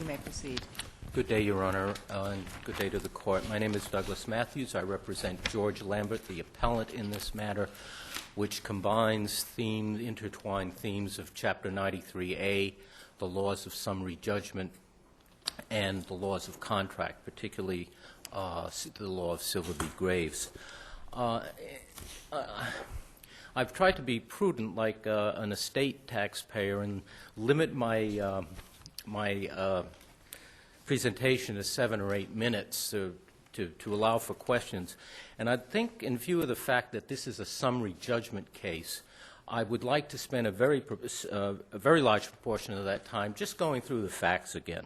You may proceed. Good day, Your Honor, and good day to the Court. My name is Douglas Matthews. I represent George Lambert, the appellant in this matter, which combines intertwined themes of Chapter 93A, the laws of summary judgment, and the laws of contract, particularly the law of Silver v. Graves. I've tried to be prudent like an estate taxpayer and limit my presentation to 7 or 8 minutes to allow for questions. And I think in view of the fact that this is a summary judgment case, I would like to spend a very large proportion of that time just going through the facts again.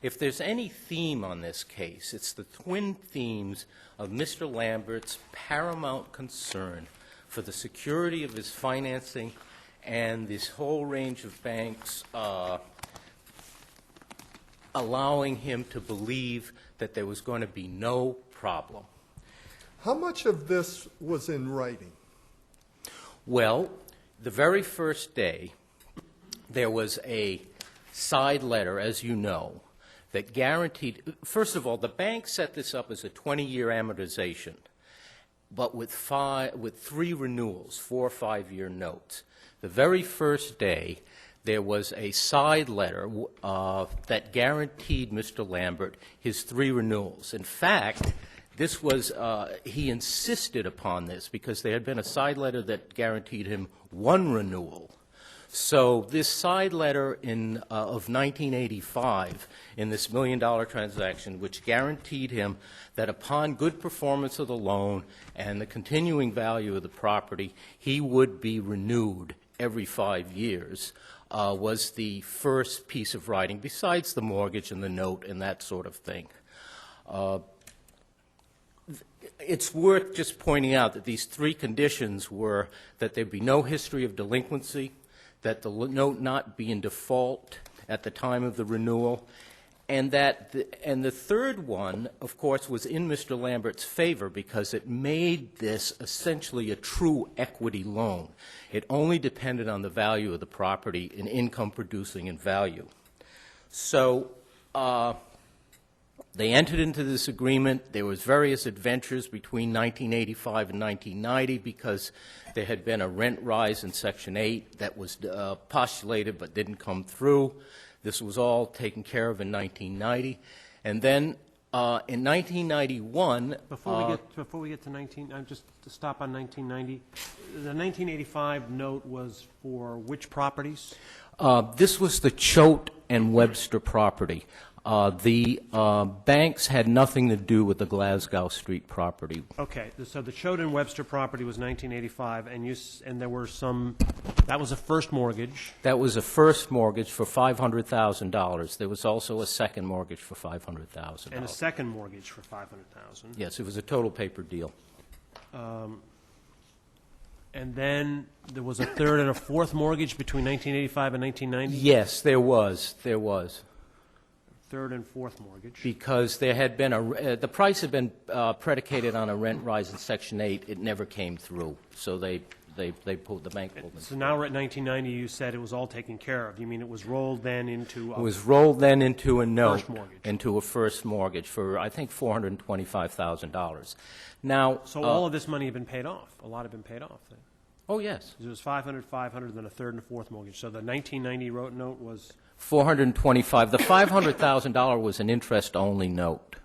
If there's any theme on this case, it's the twin themes of Mr. Lambert's paramount concern for the security of his financing and this whole range of banks allowing him to believe that there was going to be no problem. How much of this was in writing? Well, the very first day, there was a side letter, as you know, that guaranteed, first of all, the bank set this up as a 20-year amortization, but with 3 renewals, 4 5-year notes. The very first day, there was a side letter that guaranteed Mr. Lambert his 3 renewals. In fact, this was, he insisted upon this because there had been a side letter that guaranteed him 1 renewal. So this side letter of 1985 in this $1 million transaction, which guaranteed him that upon good performance of the loan and the continuing value of the property, he would be renewed every 5 years, was the first piece of writing, besides the mortgage and the note and that sort of thing. It's worth just pointing out that these 3 conditions were that there be no history of delinquency, that the note not be in default at the time of the renewal, and the third one, of course, was in Mr. Lambert's favor because it made this essentially a true equity loan. It only depended on the value of the property in income producing and value. So they entered into this agreement. There was various adventures between 1985 and 1990 because there had been a rent rise in Section 8 that was postulated but didn't come through. This was all taken care of in 1990. And then in 1991... Before we get to just to stop on 1990, the 1985 note was for which properties? This was the Choate and Webster property. The banks had nothing to do with the Glasgow Street property. Okay, so the Choate and Webster property was 1985, and there were some. That was a first mortgage. That was a first mortgage for $500,000. There was also a second mortgage for $500,000. And a second mortgage for $500,000. Yes, it was a total paper deal. And then there was a third and a fourth mortgage between 1985 and 1990. Yes, there was. There was. Third and fourth mortgage. Because there had been the price had been predicated on a rent rise in Section 8. It never came through, so the bank pulled them. So now we're at 1990. You said it was all taken care of. You mean it was rolled then into? It was rolled then into a note, first mortgage. Into a first mortgage for I think $425,000. Now, so all of this money had been paid off. A lot had been paid off then. Oh yes. It was 500, 500, then a third and a fourth mortgage. So the 1990 note was. 425. The $500,000 was an interest-only note.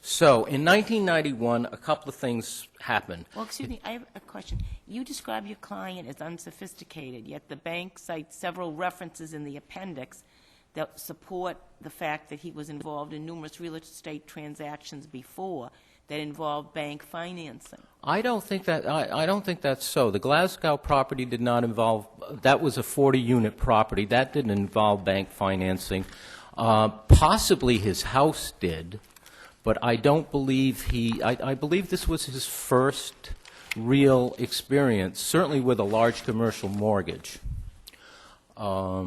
So in 1991, a couple of things happened. Well, excuse me, I have a question. You describe your client as unsophisticated, yet the bank cites several references in the appendix that support the fact that he was involved in numerous real estate transactions before that involved bank financing. I don't think that's so. The Glasgow property did not involve. That was a 40-unit property. That didn't involve bank financing. Possibly his house did, but I don't believe I believe this was his first real experience, certainly with a large commercial mortgage. I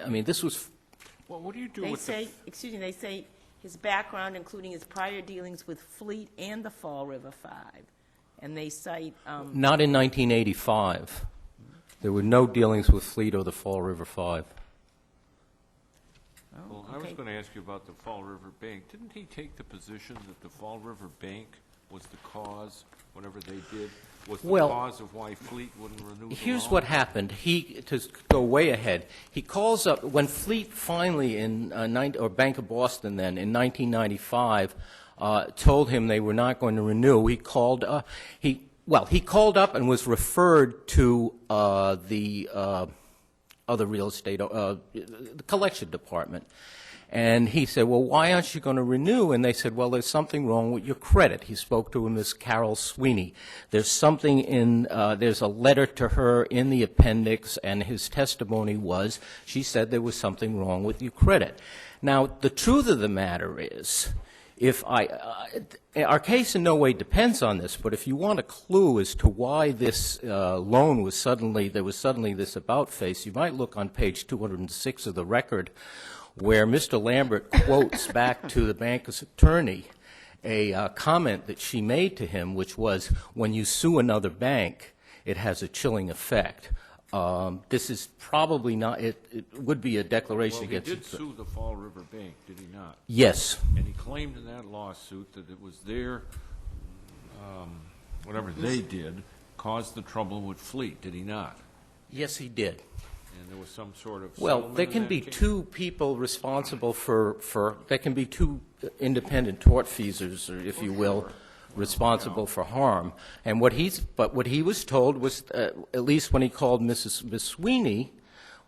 mean, this was. Well, what do you do They with say, excuse me, they say his background, including his prior dealings with Fleet and the Fall River Five, and they cite. Not in 1985. There were no dealings with Fleet or the Fall River Five. Well, I was okay. going to ask you about the Fall River Bank. Didn't he take the position that the Fall River Bank was the cause, whatever they did, was the Well, cause of why Fleet wouldn't renew the Here's loan? what happened. To go way ahead, he calls up, when Fleet finally or Bank of Boston then, in 1995, told him they were not going to renew, he called up and was referred to the other real estate, the collection department. And he said, well, why aren't you going to renew? And they said, well, there's something wrong with your credit. He spoke to Miss Carol Sweeney. There's something there's a letter to her in the appendix, and his testimony was, she said there was something wrong with your credit. Now, the truth of the matter is, our case in no way depends on this, but if you want a clue as to why this loan was there was suddenly this about face, you might look on page 206 of the record, where Mr. Lambert quotes back to the bank's attorney a comment that she made to him, which was, when you sue another bank, it has a chilling effect. This is probably not, it would be a declaration Well, he against... did sue the Fall River Bank, did he not? Yes. And he claimed in that lawsuit that it was their, whatever they did, caused the trouble with Fleet, did he not? Yes, he did. And there was some sort of Well, settlement there in can that be case? two people responsible there can be two independent tortfeasors, or if you will, responsible for harm. And what he was told was, at least when he called Miss Sweeney,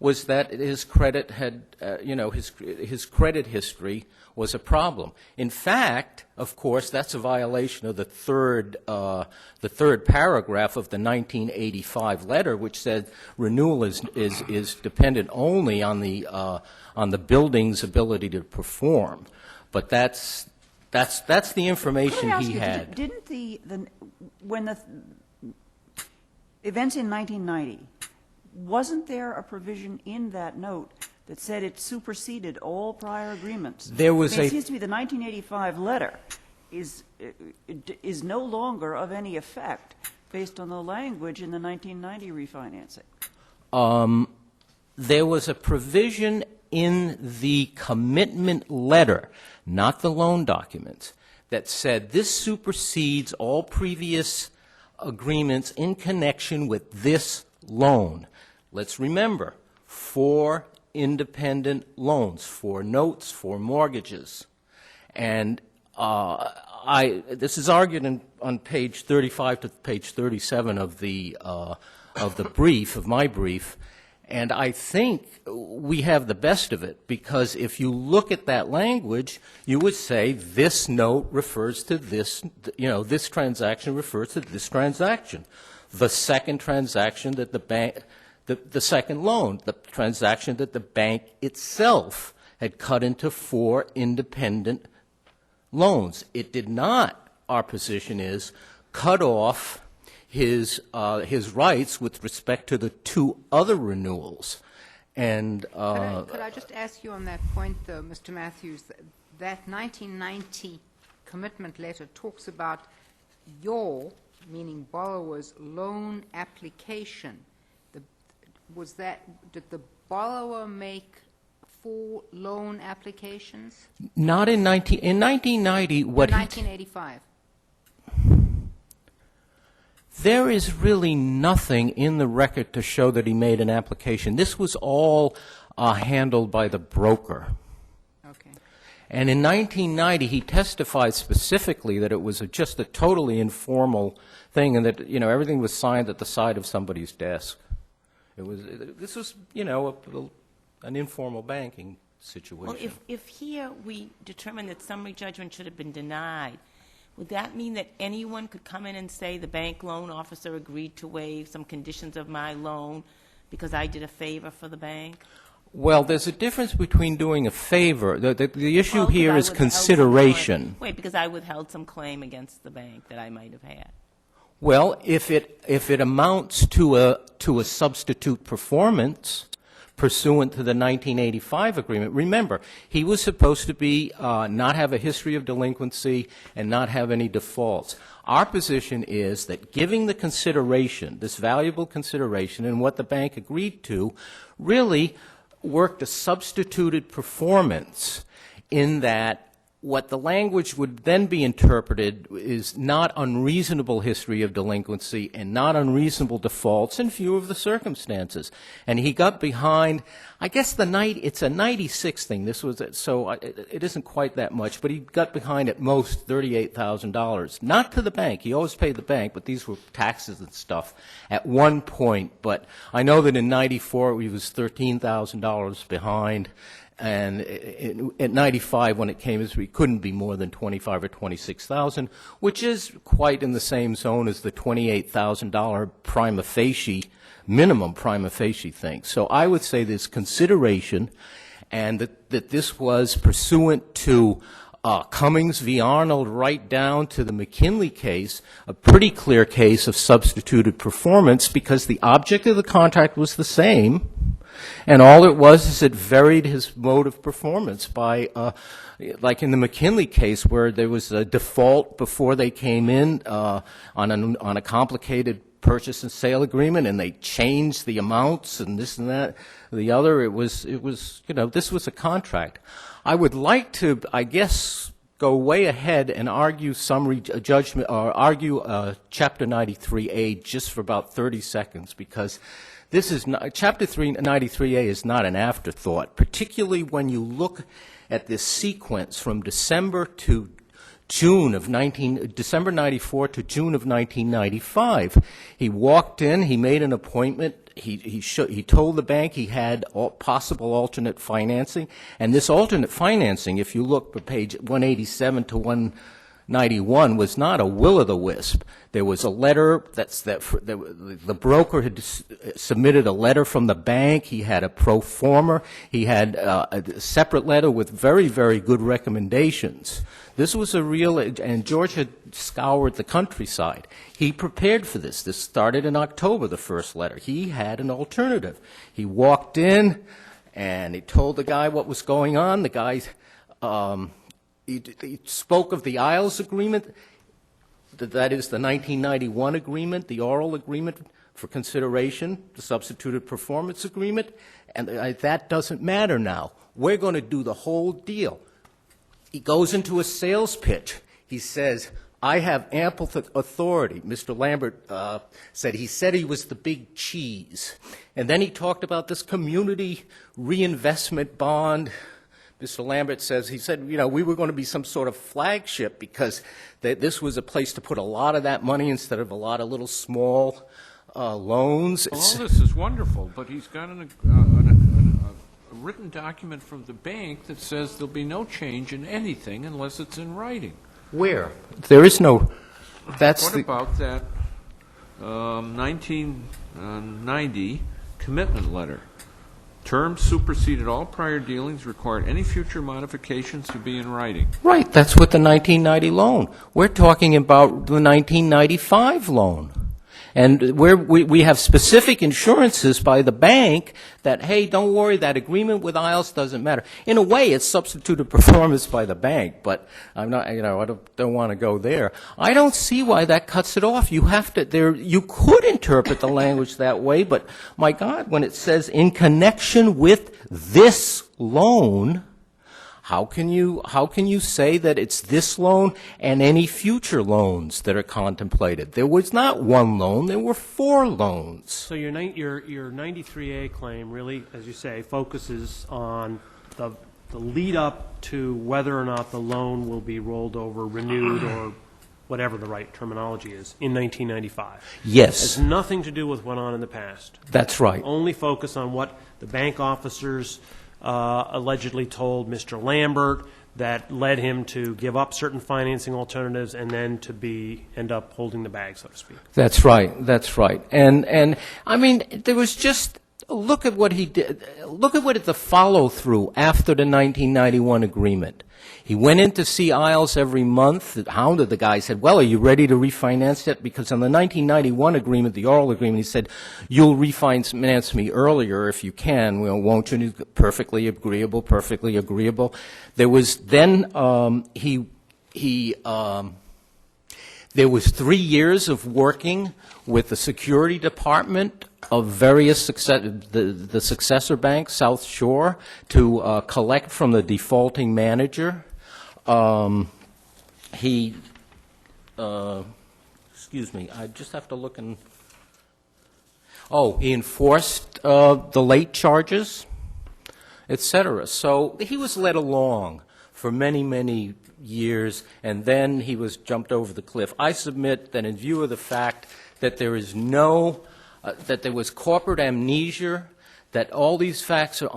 was that his credit had, his credit history was a problem. In fact, of course, that's a violation of the third paragraph of the 1985 letter, which said renewal is dependent only on the building's ability to perform. But that's the information he had. Didn't when the events in 1990, wasn't there a provision in that note that said it superseded all prior agreements? There was It seems to me the 1985 letter is no longer of any effect based on the language in the 1990 refinancing. There was a provision in the commitment letter, not the loan documents, that said this supersedes all previous agreements in connection with this loan. Let's remember, 4 independent loans, 4 notes, 4 mortgages. And this is argued on page 35 to page 37 of my brief, and I think we have the best of it, because if you look at that language, you would say this note refers to this, this transaction refers to this transaction. The second transaction that the bank, the second loan, the transaction that the bank itself had cut into 4 independent loans. It did not, our position is, cut off his rights with respect to the 2 other renewals. And Could I just ask you on that point, though, Mr. Matthews, that 1990 commitment letter talks about your, meaning borrower's, loan application. Did the borrower make 4 loan applications? not in 1990, what In he 1985. There is really nothing in the record to show that he made an application. This was all handled by the broker. Okay. And in 1990, he testified specifically that it was just a totally informal thing, and that everything was signed at the side of somebody's desk. This was an informal banking situation. Well, if here we determine that summary judgment should have been denied, would that mean that anyone could come in and say the bank loan officer agreed to waive some conditions of my loan because I did a favor for the bank? Well, there's a difference between doing a favor. The issue Well, 'cause here I is withheld some consideration. claim. Wait, because I withheld some claim against the bank that I might have had. Well, if it amounts to a substitute performance, pursuant to the 1985 agreement. Remember, he was supposed to be not have a history of delinquency and not have any defaults. Our position is that giving the consideration, this valuable consideration, and what the bank agreed to, really worked a substituted performance in that what the language would then be interpreted is not unreasonable history of delinquency and not unreasonable defaults in view of the circumstances. And he got behind, I guess it's a 96 thing. This was, so it isn't quite that much, but he got behind at most $38,000. Not to the bank. He always paid the bank, but these were taxes and stuff at one point. But I know that in 94 he was $13,000 behind. And at 95, when it came, it couldn't be more than 25 or 26,000, which is quite in the same zone as the $28,000 prima facie, minimum prima facie thing. So I would say this consideration, and that this was pursuant to Cummings v. Arnold right down to the McKinley case, a pretty clear case of substituted performance because the object of the contract was the same. And all it was is it varied his mode of performance by, like in the McKinley case where there was a default before they came in on a complicated purchase and sale agreement, and they changed the amounts and this and that, the other. It was this was a contract. I would like to, I guess, go way ahead and argue summary judgment or argue Chapter 93A just for about 30 seconds because. This is not, Chapter 93A is not an afterthought, particularly when you look at this sequence from December to June of December 94 to June of 1995. He walked in, he made an appointment, he told the bank he had possible alternate financing, and this alternate financing, if you look at page 187 to 191, was not a will-o'-the-wisp. There was a letter the broker had submitted a letter from the bank. He had a pro forma. He had a separate letter with very, very good recommendations. This was a real, and George had scoured the countryside. He prepared for this. This started in October, the first letter. He had an alternative. He walked in, and he told the guy what was going on. The guy he spoke of the Isles Agreement. That is the 1991 agreement, the oral agreement for consideration, the substituted performance agreement, and that doesn't matter now. We're going to do the whole deal. He goes into a sales pitch. He says, I have ample authority. Mr. Lambert said he was the big cheese. And then he talked about this community reinvestment bond. Mr. Lambert says, he said, we were going to be some sort of flagship because this was a place to put a lot of that money instead of a lot of little small loans. All this is wonderful, but he's got a written document from the bank that says there'll be no change in anything unless it's in writing. Where? There is no. What about that 1990 commitment letter? Terms superseded all prior dealings, required any future modifications to be in writing. Right, that's what the 1990 loan. We're talking about the 1995 loan. And we have specific insurances by the bank that, hey, don't worry, that agreement with Isles doesn't matter. In a way, it's substituted performance by the bank, but I'm not, I don't want to go there. I don't see why that cuts it off. You have to, you could interpret the language that way, but my God, when it says in connection with this loan, how can you say that it's this loan and any future loans that are contemplated? There was not one loan, there were 4 loans. So your 93A claim really, as you say, focuses on the lead up to whether or not the loan will be rolled over, renewed, or whatever the right terminology is, in 1995. Yes. It has nothing to do with what went on in the past. That's right. Only focus on what the bank officers allegedly told Mr. Lambert that led him to give up certain financing alternatives and then to end up holding the bag, so to speak. That's right. That's right. And I mean, there was just Look at what he did. Look at what the follow-through after the 1991 agreement. He went in to see Isles every month, hounded the guy, said, well, are you ready to refinance it? Because on the 1991 agreement, the oral agreement, he said, you'll refinance me earlier if you can, won't you? Perfectly agreeable, perfectly agreeable. There was then, there was 3 years of working with the security department of various the successor bank, South Shore, to collect from the defaulting manager. Excuse me, I just have to look and, he enforced the late charges, et cetera. So he was led along for many, many years, and then he was jumped over the cliff. I submit that in view of the fact that there is that there was corporate amnesia, that all these facts are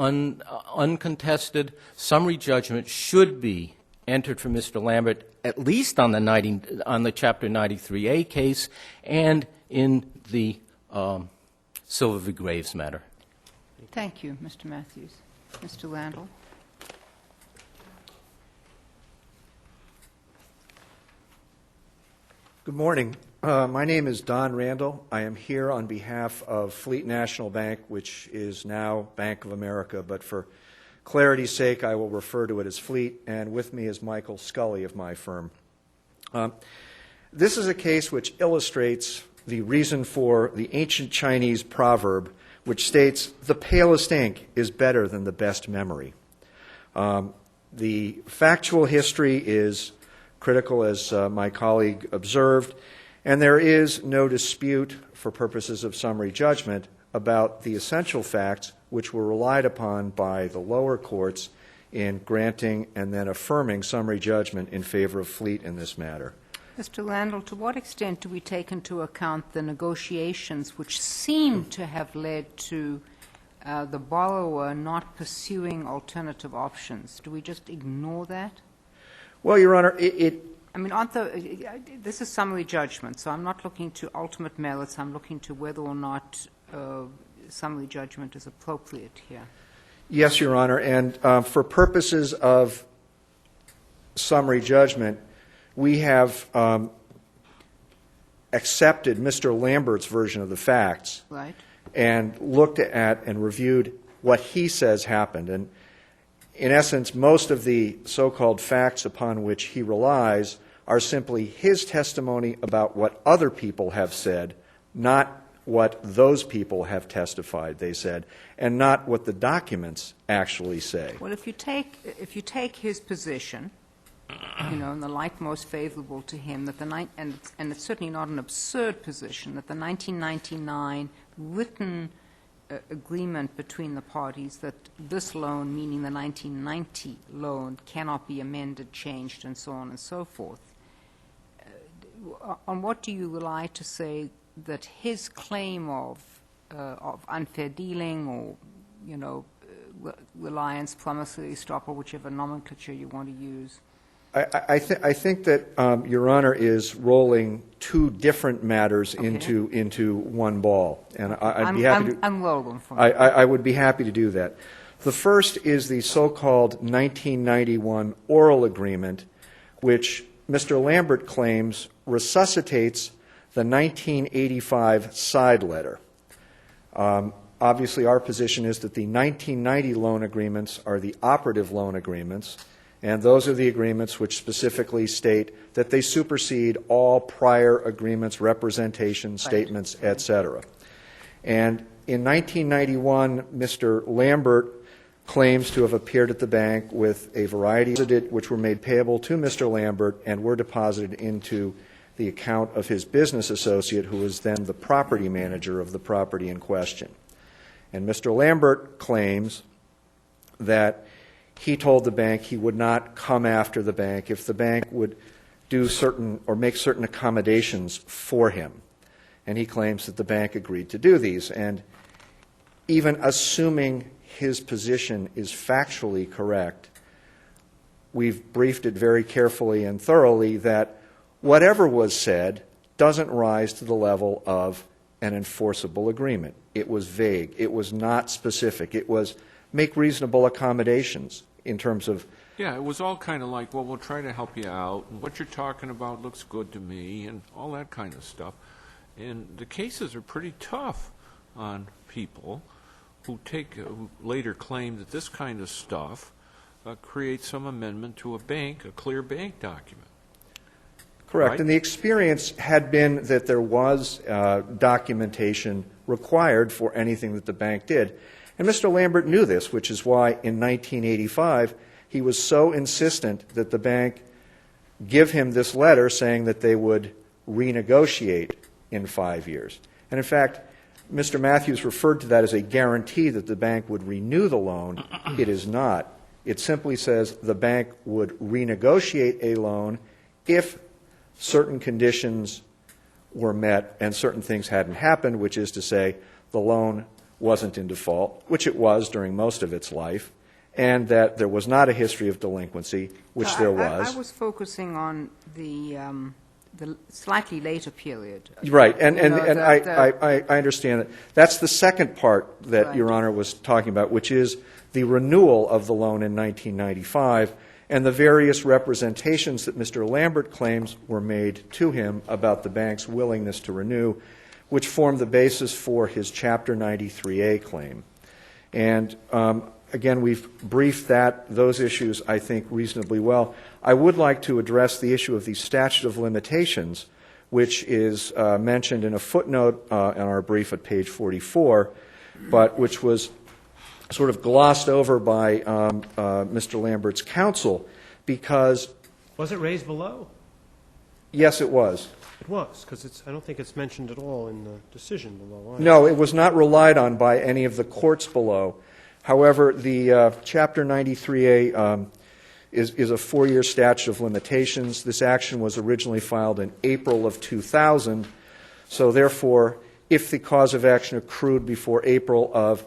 uncontested, summary judgment should be entered for Mr. Lambert, at least on the Chapter 93A case and in the Silver v. Graves matter. Thank you, Mr. Matthews. Mr. Landau? Good morning. My name is Don Randall. I am here on behalf of Fleet National Bank, which is now Bank of America, but for clarity's sake, I will refer to it as Fleet, and with me is Michael Scully of my firm. This is a case which illustrates the reason for the ancient Chinese proverb, which states, the palest ink is better than the best memory. The factual history is critical, as my colleague observed, and there is no dispute for purposes of summary judgment about the essential facts which were relied upon by the lower courts in granting and then affirming summary judgment in favor of Fleet in this matter. Mr. Landau, to what extent do we take into account the negotiations which seem to have led to the borrower not pursuing alternative options? Do we just ignore that? Well, Your Honor, I mean, this is summary judgment, so I'm not looking to ultimate merits. I'm looking to whether or not summary judgment is appropriate here. Yes, Your Honor, and for purposes of summary judgment, we have accepted Mr. Lambert's version of the facts, Right. and looked at and reviewed what he says happened. And in essence, most of the so-called facts upon which he relies are simply his testimony about what other people have said, not what those people have testified they said, and not what the documents actually say. Well, if you take his position, in the light most favorable to him, that and it's certainly not an absurd position, that the 1999 written agreement between the parties that this loan, meaning the 1990 loan, cannot be amended, changed, and so on and so forth. On what do you rely to say that his claim of unfair dealing or, reliance, promissory estoppel, whichever nomenclature you want to use? I think that Your Honor is rolling two different matters into one ball, and I'd be happy to. I'm rolling for you. I would be happy to do that. The first is the so-called 1991 oral agreement, which Mr. Lambert claims resuscitates the 1985 side letter. Obviously, our position is that the 1990 loan agreements are the operative loan agreements, and those are the agreements which specifically state that they supersede all prior agreements, representations, statements, et cetera. And in 1991, Mr. Lambert claims to have appeared at the bank with a variety of which were made payable to Mr. Lambert and were deposited into the account of his business associate, who was then the property manager of the property in question. And Mr. Lambert claims that he told the bank he would not come after the bank if the bank would do certain or make certain accommodations for him. And he claims that the bank agreed to do these. And even assuming his position is factually correct, we've briefed it very carefully and thoroughly that whatever was said doesn't rise to the level of an enforceable agreement. It was vague. It was not specific. It was make reasonable accommodations in terms of Yeah, it was all kind of like, well, we'll try to help you out, and what you're talking about looks good to me, and all that kind of stuff. And the cases are pretty tough on people who later claim that this kind of stuff creates some amendment to a clear bank document. correct. Right. And the experience had been that there was documentation required for anything that the bank did. And Mr. Lambert knew this, which is why in 1985 he was so insistent that the bank give him this letter saying that they would renegotiate in 5 years. And in fact, Mr. Matthews referred to that as a guarantee that the bank would renew the loan. It is not. It simply says the bank would renegotiate a loan if certain conditions were met and certain things hadn't happened, which is to say the loan wasn't in default, which it was during most of its life, and that there was not a history of delinquency, which there was. I was focusing on the slightly later period. Right, and You know, I understand that. That's the second part that Right. Your Honor was talking about, which is the renewal of the loan in 1995 and the various representations that Mr. Lambert claims were made to him about the bank's willingness to renew, which formed the basis for his Chapter 93A claim. And again, we've briefed those issues, I think, reasonably well. I would like to address the issue of the statute of limitations, which is mentioned in a footnote in our brief at page 44, but which was sort of glossed over by Mr. Lambert's counsel because, Was it raised below? yes, it was. It was, because I don't think it's mentioned at all in the decision below. either. No, it was not relied on by any of the courts below. However, the Chapter 93A is a 4-year statute of limitations. This action was originally filed in April of 2000. So therefore, if the cause of action accrued before April of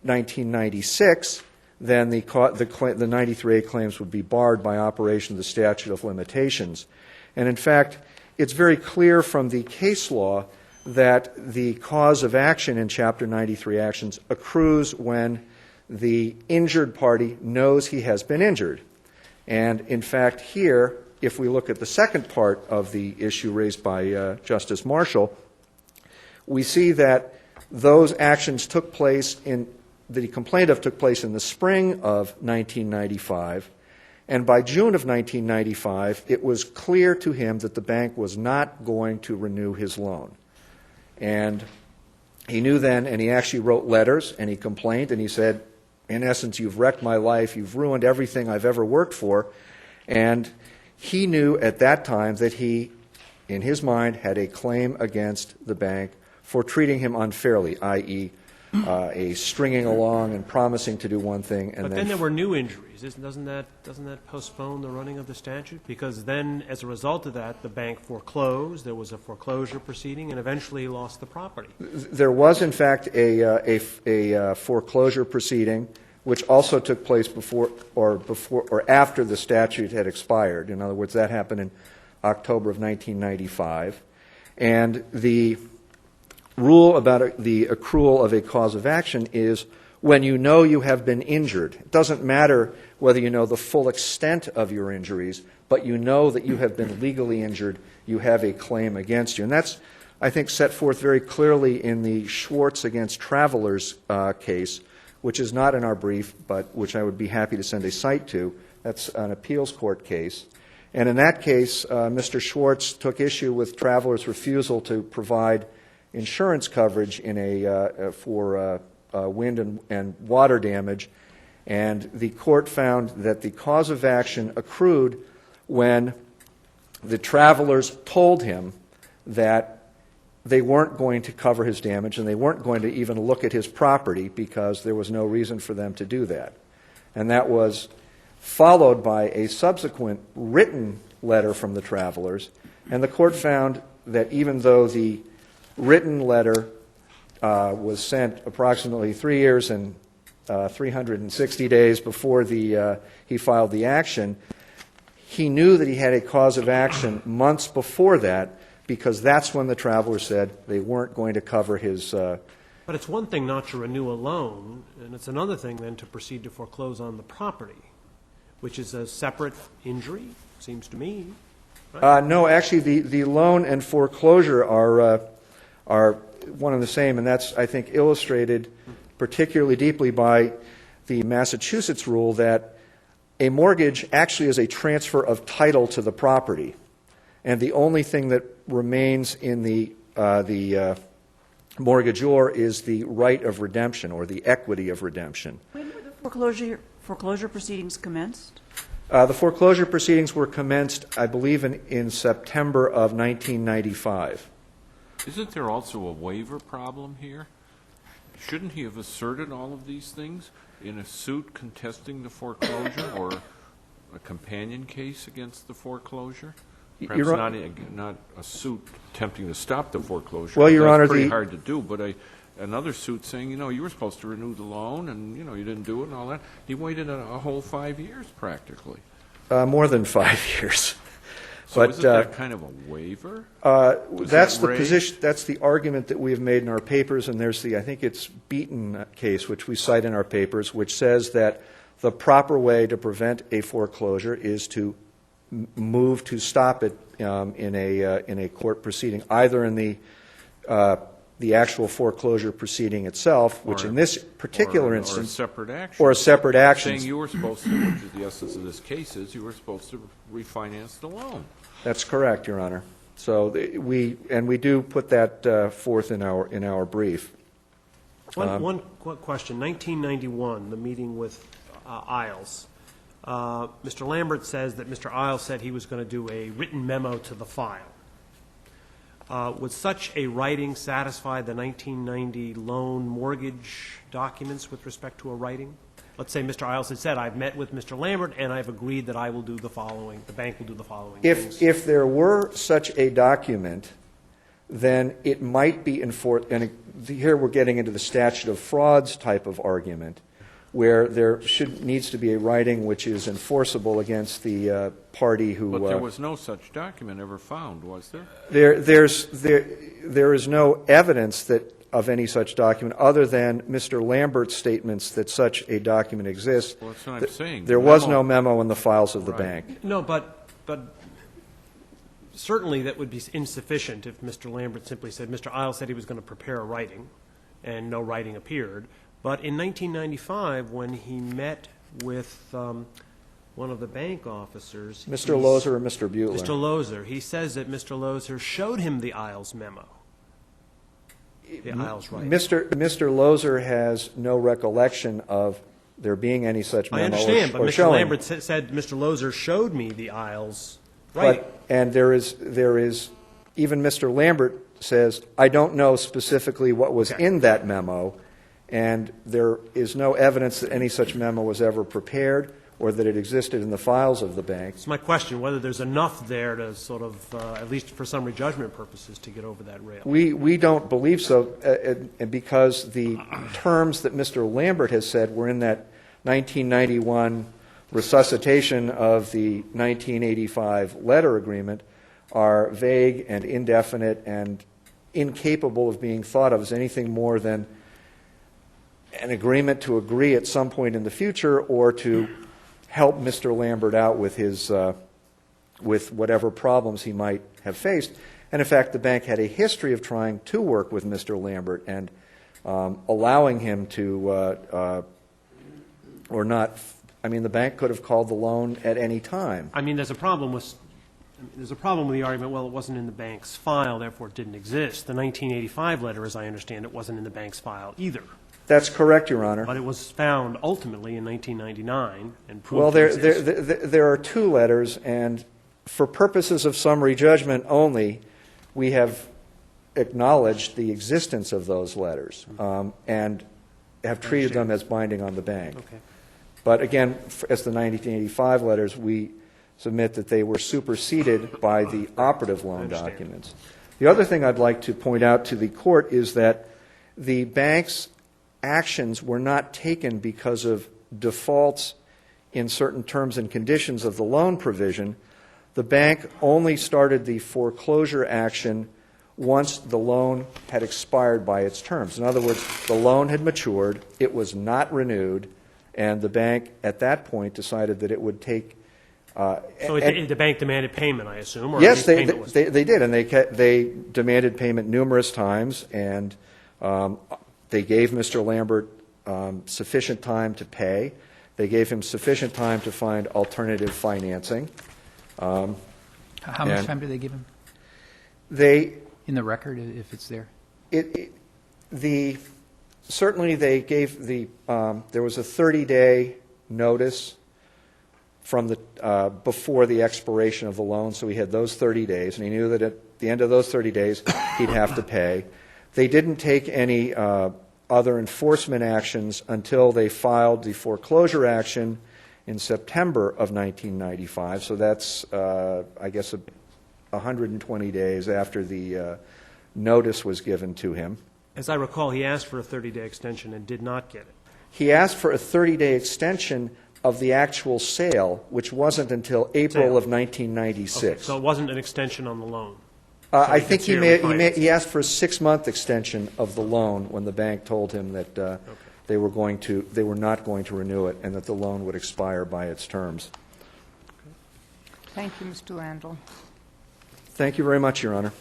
1996, then the 93A claims would be barred by operation of the statute of limitations. And in fact, it's very clear from the case law that the cause of action in Chapter 93 actions accrues when the injured party knows he has been injured. And in fact, here, if we look at the second part of the issue raised by Justice Marshall, we see that those actions took place the complaint took place in the spring of 1995, and by June of 1995, it was clear to him that the bank was not going to renew his loan. And he knew then, and he actually wrote letters, and he complained, and he said, in essence, you've wrecked my life, you've ruined everything I've ever worked for. And he knew at that time that he, in his mind, had a claim against the bank for treating him unfairly, i.e., a stringing along and promising to do one thing and But then there were new injuries. Doesn't that postpone the running of the statute? Because then, as a result of that, the bank foreclosed, there was a foreclosure proceeding, and eventually he lost the property. There was, in fact, a foreclosure proceeding, which also took place before or after the statute had expired. In other words, that happened in October of 1995. And the rule about the accrual of a cause of action is when you know you have been injured. It doesn't matter whether you know the full extent of your injuries, but you know that you have been legally injured, you have a claim against you. And that's, I think, set forth very clearly in the Schwartz against Travelers case, which is not in our brief, but which I would be happy to send a cite to. That's an appeals court case. And in that case, Mr. Schwartz took issue with Travelers' refusal to provide insurance coverage for wind and water damage, and the court found that the cause of action accrued when the Travelers told him that they weren't going to cover his damage and they weren't going to even look at his property because there was no reason for them to do that. And that was followed by a subsequent written letter from the Travelers, and the court found that even though the written letter was sent approximately 3 years and 360 days before he filed the action, he knew that he had a cause of action months before that because that's when the traveler said they weren't going to cover his, But it's one thing not to renew a loan, and it's another thing then to proceed to foreclose on the property, which is a separate injury, seems to me. no, actually, the loan and foreclosure are one and the same, and that's, I think, illustrated particularly deeply by the Massachusetts rule that a mortgage actually is a transfer of title to the property, and the only thing that remains in the mortgagor is the right of redemption or the equity of redemption. When were the foreclosure proceedings commenced? The foreclosure proceedings were commenced, I believe, in September of 1995. Isn't there also a waiver problem here? Shouldn't he have asserted all of these things in a suit contesting the foreclosure or a companion case against the foreclosure? Perhaps Your not a suit attempting to stop the foreclosure. Well, Your That's Honor, pretty hard to do, but another suit saying, you were supposed to renew the loan and, you didn't do it and all that. He waited a whole 5 years practically. More than 5 years. So isn't that kind of a waiver? That's it the raise- position. That's the argument that we have made in our papers, and there's I think it's Beaton case, which we cite in our papers, which says that the proper way to prevent a foreclosure is to move to stop it in a court proceeding, either in the actual foreclosure proceeding itself, which in this particular instance, or a separate action. or a separate action. Saying you were supposed to, which is the essence of this case, is you were supposed to refinance the loan. That's correct, Your Honor. So we do put that forth in our brief. One quick question. 1991, the meeting with Isles. Mr. Lambert says that Mr. Isles said he was going to do a written memo to the file. Would such a writing satisfy the 1990 loan mortgage documents with respect to a writing? Let's say Mr. Isles had said, I've met with Mr. Lambert and I've agreed that I will do the following, the bank will do the following things. If there were such a document, then it might be enforced, and here we're getting into the statute of frauds type of argument, where there needs to be a writing which is enforceable against the party who. But there was no such document ever found, was there? There is no evidence of any such document other than Mr. Lambert's statements that such a document exists. Well, that's what I'm saying. There was no memo in the files of the bank. No, but certainly that would be insufficient if Mr. Lambert simply said, Mr. Isles said he was going to prepare a writing, and no writing appeared. But in 1995, when he met with one of the bank officers... Mr. Lozer or Mr. Buehler? Mr. Lozer. He says that Mr. Lozer showed him the Isles memo, the Isles writing. Mr. Lozer has no recollection of there being any such memo. I understand, but or Mr. showing. Lambert said Mr. Lozer showed me the Isles writing. And there is, even Mr. Lambert says, I don't know specifically what was in that memo, and there is no evidence that any such memo was ever prepared or that it existed in the files of the bank. It's my question, whether there's enough there to sort of, at least for summary judgment purposes, to get over that rail. We don't believe so, and because the terms that Mr. Lambert has said were in that 1991 resuscitation of the 1985 letter agreement are vague and indefinite and incapable of being thought of as anything more than an agreement to agree at some point in the future or to help Mr. Lambert out with his with whatever problems he might have faced. And in fact, the bank had a history of trying to work with Mr. Lambert and allowing him to or not. I mean, the bank could have called the loan at any time. I mean, there's a problem with the argument, well, it wasn't in the bank's file, therefore it didn't exist. The 1985 letter, as I understand it, wasn't in the bank's file either. That's correct, Your Honor. But it was found ultimately in 1999 and proved Well, to exist. there are two letters, and for purposes of summary judgment only, we have acknowledged the existence of those letters and have treated them as binding on the bank. Okay. But again, as the 1985 letters, we submit that they were superseded by the operative loan documents. The other thing I'd like to point out to the court is that the bank's actions were not taken because of defaults in certain terms and conditions of the loan provision. The bank only started the foreclosure action once the loan had expired by its terms. In other words, the loan had matured, it was not renewed, and the bank at that point decided that it would take. So the bank demanded payment, I assume, or at Yes, least payment was... they did, and they demanded payment numerous times, and they gave Mr. Lambert sufficient time to pay. They gave him sufficient time to find alternative financing. How much time did they give him? They In the record, if it's there? Certainly they gave there was a 30-day notice from before the expiration of the loan, so he had those 30 days, and he knew that at the end of those 30 days, he'd have to pay. They didn't take any other enforcement actions until they filed the foreclosure action in September of 1995, so that's, I guess, 120 days after the notice was given to him. As I recall, he asked for a 30-day extension and did not get it. He asked for a 30-day extension of the actual sale, which wasn't until April of 1996. Okay, so it wasn't an extension on the loan? I think he asked for a 6-month extension of the loan when the bank told him that they were not going to renew it and that the loan would expire by its terms. Thank you, Mr. Landell. Thank you very much, Your Honor.